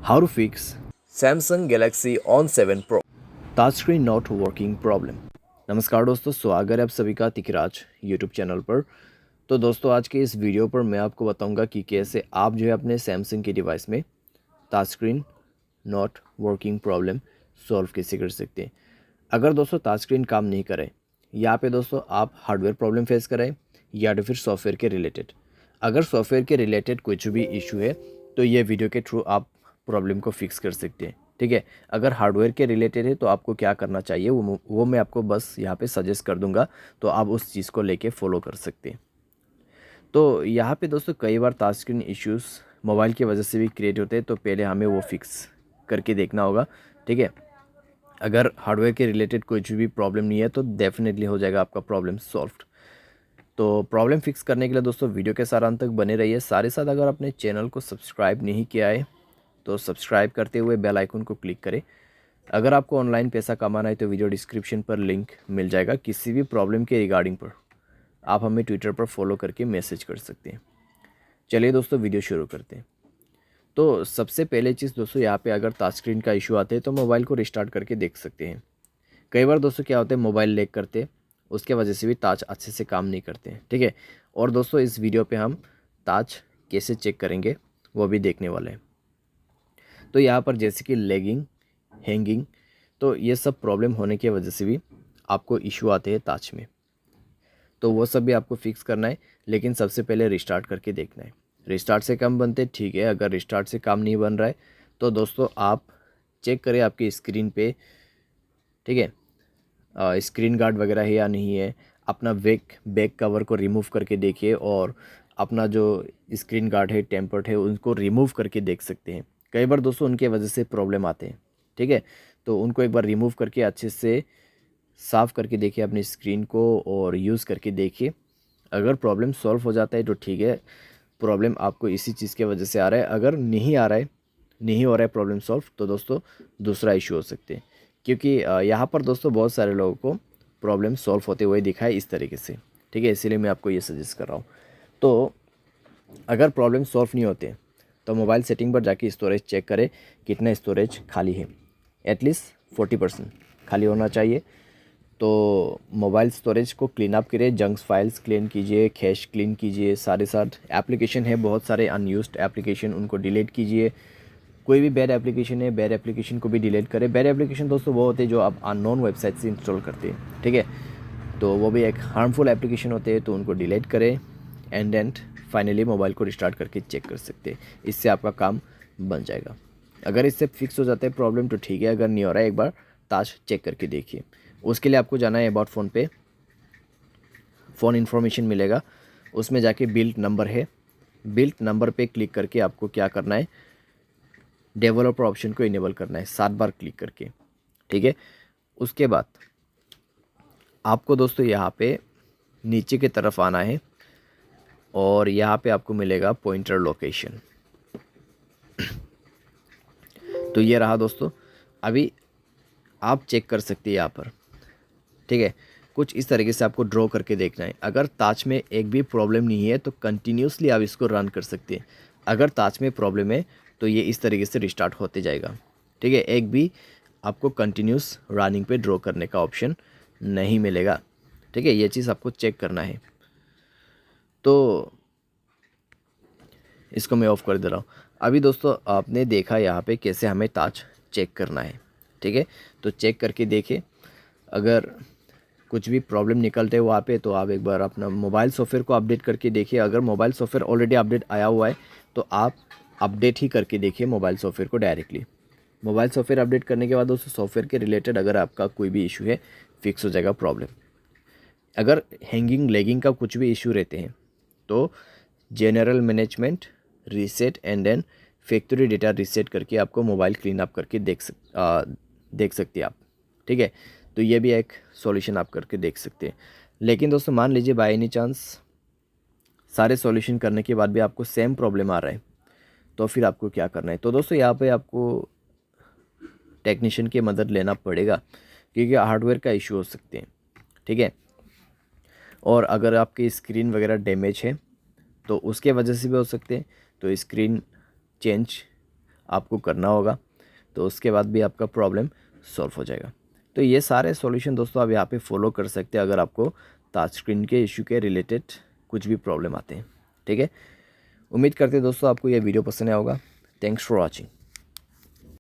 How to fix Samsung Galaxy On7 Pro touch screen not working problem. नमस्कार दोस्तों, स्वागत है आप सभी का तिकराज यूट्यूब चैनल पर। तो दोस्तों, आज के इस वीडियो पर मैं आपको बताऊंगा कि कैसे आप जो है अपने सैमसंग के डिवाइस में touch screen not working problem solve कैसे कर सकते हैं। अगर दोस्तों टच स्क्रीन काम नहीं करे, यहाँ पे दोस्तों आप हार्डवेयर प्रॉब्लम फेस करें या तो फिर सॉफ्टवेयर के रिलेटेड। अगर सॉफ्टवेयर के रिलेटेड कुछ भी इशू है तो ये वीडियो के थ्रू आप प्रॉब्लम को फिक्स कर सकते हैं, ठीक है। अगर हार्डवेयर के रिलेटेड है तो आपको क्या करना चाहिए वो मैं आपको बस यहाँ पे सजेस्ट कर दूंगा, तो आप उस चीज़ को लेके फॉलो कर सकते हैं। तो यहाँ पे दोस्तों कई बार टच स्क्रीन इश्यूज़ मोबाइल की वजह से भी क्रिएट होते हैं, तो पहले हमें वो फिक्स करके देखना होगा, ठीक है। अगर हार्डवेयर के रिलेटेड कुछ भी प्रॉब्लम नहीं है तो डेफिनेटली हो जाएगा आपका प्रॉब्लम सॉल्व। तो प्रॉब्लम फिक्स करने के लिए दोस्तों वीडियो के साथ अंत तक बने रहिए। साथ ही साथ अगर अपने चैनल को सब्सक्राइब नहीं किया है तो सब्सक्राइब करते हुए बेल आइकन को क्लिक करें। अगर आपको ऑनलाइन पैसा कमाना है तो वीडियो डिस्क्रिप्शन पर लिंक मिल जाएगा। किसी भी प्रॉब्लम के रिगार्डिंग पर आप हमें ट्विटर पर फॉलो करके मैसेज कर सकते हैं। चलिए दोस्तों, वीडियो शुरू करते हैं। तो सबसे पहले चीज़ दोस्तों, यहाँ पे अगर टच स्क्रीन का इशू आते हैं तो मोबाइल को रिस्टार्ट करके देख सकते हैं। कई बार दोस्तों क्या होता है, मोबाइल लैग करते, उसके वजह से भी टच अच्छे से काम नहीं करते हैं, ठीक है। और दोस्तों इस वीडियो पे हम टच कैसे चेक करेंगे वो भी देखने वाले हैं। तो यहाँ पर जैसे कि लैगिंग, हैंगिंग, तो ये सब प्रॉब्लम होने की वजह से भी आपको इशू आते हैं टच में, तो वो सब भी आपको फिक्स करना है। लेकिन सबसे पहले रिस्टार्ट करके देखना है। रिस्टार्ट से काम बनते ठीक है, अगर रिस्टार्ट से काम नहीं बन रहा है तो दोस्तों आप चेक करें आपकी स्क्रीन पे, ठीक है, स्क्रीन गार्ड वगैरह है या नहीं है। अपना बैक कवर को रिमूव करके देखिए, और अपना जो स्क्रीन गार्ड है, टेम्पर्ड है, उनको रिमूव करके देख सकते हैं। कई बार दोस्तों उनके वजह से प्रॉब्लम आते हैं, ठीक है। तो उनको एक बार रिमूव करके अच्छे से साफ़ करके देखिए अपनी स्क्रीन को, और यूज़ करके देखिए। अगर प्रॉब्लम सॉल्व हो जाता है तो ठीक है, प्रॉब्लम आपको इसी चीज़ के वजह से आ रहा है। अगर नहीं आ रहा है, नहीं हो रहा है प्रॉब्लम सॉल्व, तो दोस्तों दूसरा इशू हो सकते हैं। क्योंकि यहाँ पर दोस्तों बहुत सारे लोगों को प्रॉब्लम सॉल्व होते हुए दिखा है इस तरीके से, ठीक है। इसीलिए मैं आपको ये सजेस्ट कर रहा हूँ। तो अगर प्रॉब्लम सॉल्व नहीं होते तो मोबाइल सेटिंग पर जाके स्टोरेज चेक करें कितना स्टोरेज खाली है। एटलीस्ट 40% खाली होना चाहिए। तो मोबाइल स्टोरेज को क्लीन अप करिए, जंक्स फाइल्स क्लीन कीजिए, कैश क्लीन कीजिए। साथ ही साथ एप्लीकेशन है बहुत सारे अनयूज्ड एप्लीकेशन, उनको डिलीट कीजिए। कोई भी बैड एप्लीकेशन है, बैड एप्लीकेशन को भी डिलीट करें। बैड एप्लीकेशन दोस्तों वो होते हैं जो आप अननोन वेबसाइट से इंस्टॉल करते हैं, ठीक है। तो वो भी एक हार्मफुल एप्लीकेशन होते हैं, तो उनको डिलीट करें। एंड फाइनली मोबाइल को रिस्टार्ट करके चेक कर सकते हैं। इससे आपका काम बन जाएगा। अगर इससे फिक्स हो जाता है प्रॉब्लम तो ठीक है, अगर नहीं हो रहा है एक बार टच चेक करके देखिए। उसके लिए आपको जाना है अबाउट फ़ोन पे, फ़ोन इन्फॉर्मेशन मिलेगा, उसमें जाके बिल्ड नंबर है, बिल्ड नंबर पे क्लिक करके आपको क्या करना है, डेवलपर ऑप्शन को इनेबल करना है 7 बार क्लिक करके, ठीक है। उसके बाद आपको दोस्तों यहाँ पे नीचे की तरफ आना है, और यहाँ पे आपको मिलेगा पॉइंटर लोकेशन। तो ये रहा दोस्तों। अभी आप चेक कर सकते हैं यहाँ पर, ठीक है। कुछ इस तरीके से आपको ड्रॉ करके देखना है। अगर टच में एक भी प्रॉब्लम नहीं है तो कंटिन्यूसली आप इसको रन कर सकते हैं। अगर टच में प्रॉब्लम है तो ये इस तरीके से रिस्टार्ट होते जाएगा, ठीक है। एक भी आपको कंटिन्यूस रनिंग पे ड्रॉ करने का ऑप्शन नहीं मिलेगा, ठीक है। ये चीज़ आपको चेक करना है। तो इसको मैं ऑफ़ कर दे रहा हूँ। अभी दोस्तों आपने देखा यहाँ पे कैसे हमें टच चेक करना है, ठीक है। तो चेक करके देखिए, अगर कुछ भी प्रॉब्लम निकलते हैं वहाँ पे तो आप एक बार अपना मोबाइल सॉफ्टवेयर को अपडेट करके देखिए। अगर मोबाइल सॉफ्टवेयर ऑलरेडी अपडेट आया हुआ है तो आप अपडेट ही करके देखिए मोबाइल सॉफ्टवेयर को डायरेक्टली। मोबाइल सॉफ्टवेयर अपडेट करने के बाद दोस्तों सॉफ्टवेयर के रिलेटेड अगर आपका कोई भी इशू है, फिक्स हो जाएगा प्रॉब्लम। अगर हैंगिंग लेगिंग का कुछ भी इशू रहते हैं तो general management reset and then factory data reset करके आपको मोबाइल क्लीन अप करके देख सकते हैं आप, ठीक है। तो ये भी एक सॉल्यूशन आप करके देख सकते हैं। लेकिन दोस्तों मान लीजिए बाय एनी चांस सारे सॉल्यूशन करने के बाद भी आपको सेम प्रॉब्लम आ रहा है, तो फिर आपको क्या करना है। तो दोस्तों यहाँ पे आपको टेक्नीशियन की मदद लेना पड़ेगा, क्योंकि हार्डवेयर का इशू हो सकते हैं, ठीक है। और अगर आपकी स्क्रीन वगैरह डैमेज है तो उसके वजह से भी हो सकते हैं। तो स्क्रीन चेंज आपको करना होगा, तो उसके बाद भी आपका प्रॉब्लम सॉल्व हो जाएगा। तो ये सारे सॉल्यूशन दोस्तों आप यहाँ पे फॉलो कर सकते हैं अगर आपको टच स्क्रीन के इशू के रिलेटेड कुछ भी प्रॉब्लम आते हैं। ठीक है, उम्मीद करते हैं दोस्तों आपको ये वीडियो पसंद आया होगा। Thanks for watching.